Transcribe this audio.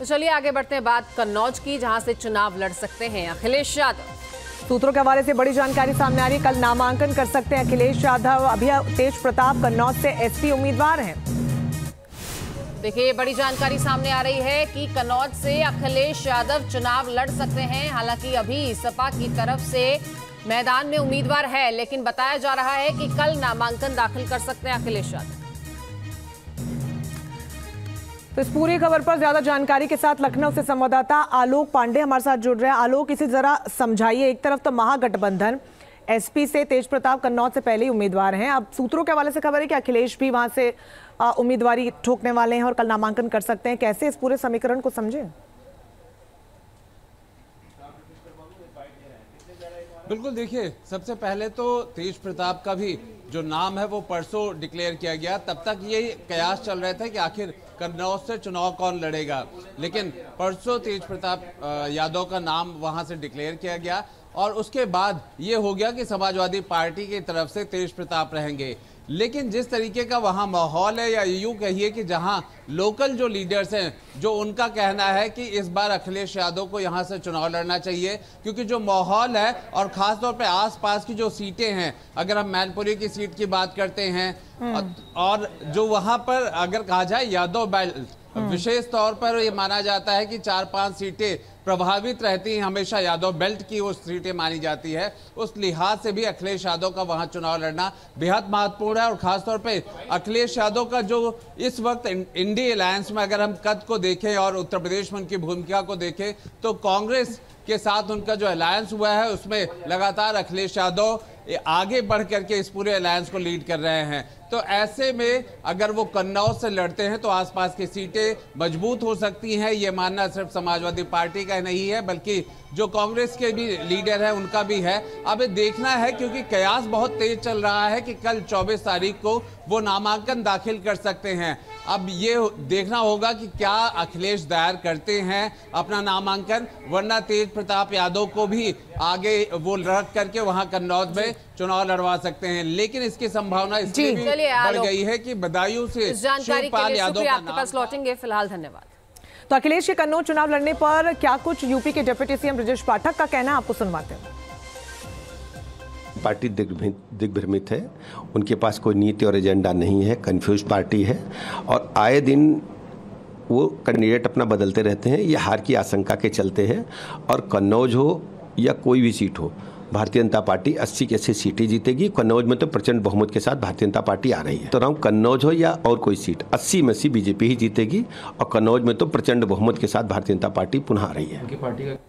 तो चलिए आगे बढ़ते हैं बात कन्नौज की, जहां से चुनाव लड़ सकते हैं अखिलेश यादव। सूत्रों के हवाले से बड़ी जानकारी सामने आ रही है। कल नामांकन कर सकते हैं अखिलेश यादव। अभी तेज प्रताप कन्नौज से एसपी उम्मीदवार हैं। देखिए बड़ी जानकारी सामने आ रही है कि कन्नौज से अखिलेश यादव चुनाव लड़ सकते हैं। हालांकि अभी सपा की तरफ से मैदान में उम्मीदवार है, लेकिन बताया जा रहा है कि कल नामांकन दाखिल कर सकते हैं अखिलेश यादव। तो इस पूरी खबर पर ज्यादा जानकारी के साथ लखनऊ से संवाददाता आलोक पांडे हमारे साथ जुड़ रहे हैं। आलोक, इसे जरा समझाइए। एक तरफ तो महागठबंधन एसपी से तेज प्रताप कन्नौज से पहले ही उम्मीदवार हैं। अब सूत्रों के हवाले से खबर है कि अखिलेश भी वहां से उम्मीदवारी ठोकने वाले हैं और कल नामांकन कर सकते हैं। कैसे इस पूरे समीकरण को समझें? बिल्कुल, देखिए सबसे पहले तो तेज प्रताप का भी जो नाम है वो परसों डिक्लेयर किया गया। तब तक ये कयास चल रहे थे कि आखिर कन्नौज से चुनाव कौन लड़ेगा, लेकिन परसों तेज प्रताप यादव का नाम वहां से डिक्लेयर किया गया और उसके बाद ये हो गया कि समाजवादी पार्टी की तरफ से तेज प्रताप रहेंगे। लेकिन जिस तरीके का वहाँ माहौल है, या यूँ कहिए कि जहाँ लोकल जो लीडर्स हैं, जो उनका कहना है कि इस बार अखिलेश यादव को यहाँ से चुनाव लड़ना चाहिए, क्योंकि जो माहौल है और ख़ासतौर पे आसपास की जो सीटें हैं, अगर हम मैनपुरी की सीट की बात करते हैं और जो वहाँ पर अगर कहा जाए यादव बेल्ट, विशेष तौर पर ये माना जाता है कि 4-5 सीटें प्रभावित रहती हैं, हमेशा यादव बेल्ट की वो सीटें मानी जाती है। उस लिहाज से भी अखिलेश यादव का वहां चुनाव लड़ना बेहद महत्वपूर्ण है। और खासतौर पे अखिलेश यादव का जो इस वक्त इंडी अलायंस में अगर हम कद को देखें और उत्तर प्रदेश में उनकी भूमिका को देखें, तो कांग्रेस के साथ उनका जो अलायंस हुआ है उसमें लगातार अखिलेश यादव आगे बढ़ करके इस पूरे अलायंस को लीड कर रहे हैं। तो ऐसे में अगर वो कन्नौज से लड़ते हैं तो आसपास की सीटें मजबूत हो सकती हैं। ये मानना सिर्फ समाजवादी पार्टी का नहीं है, बल्कि जो कांग्रेस के भी लीडर हैं उनका भी है। अब देखना है, क्योंकि कयास बहुत तेज चल रहा है कि कल 24 तारीख को वो नामांकन दाखिल कर सकते हैं। अब ये देखना होगा कि क्या अखिलेश दायर करते हैं अपना नामांकन, वरना तेज प्रताप यादव को भी आगे वो रख करके वहां कन्नौज में चुनाव लड़वा सकते हैं। लेकिन इसकी संभावना इसलिए भी बढ़ गई है कि बदायूं से शिवपाल यादव का आपके पास लौटेंगे। फिलहाल धन्यवाद। तो अखिलेश के कन्नौज चुनाव लड़ने पर क्या कुछ यूपी के डिप्टी सीएम ब्रजेश पाठक का कहना है, आपको सुनवाते हैं। पार्टी दिग्भ्रमित है, उनके पास कोई नीति और एजेंडा नहीं है, कंफ्यूज पार्टी है और आए दिन वो कैंडिडेट अपना बदलते रहते हैं। ये हार की आशंका के चलते हैं और कन्नौज हो या कोई भी सीट हो, भारतीय जनता पार्टी 80 की 80 सीटें जीतेगी। कन्नौज में तो प्रचंड बहुमत के साथ भारतीय जनता पार्टी आ रही है। तो राम कन्नौज हो या और कोई सीट 80 में 80 बीजेपी ही जीतेगी और कन्नौज में तो प्रचंड बहुमत के साथ भारतीय जनता पार्टी पुनः आ रही है।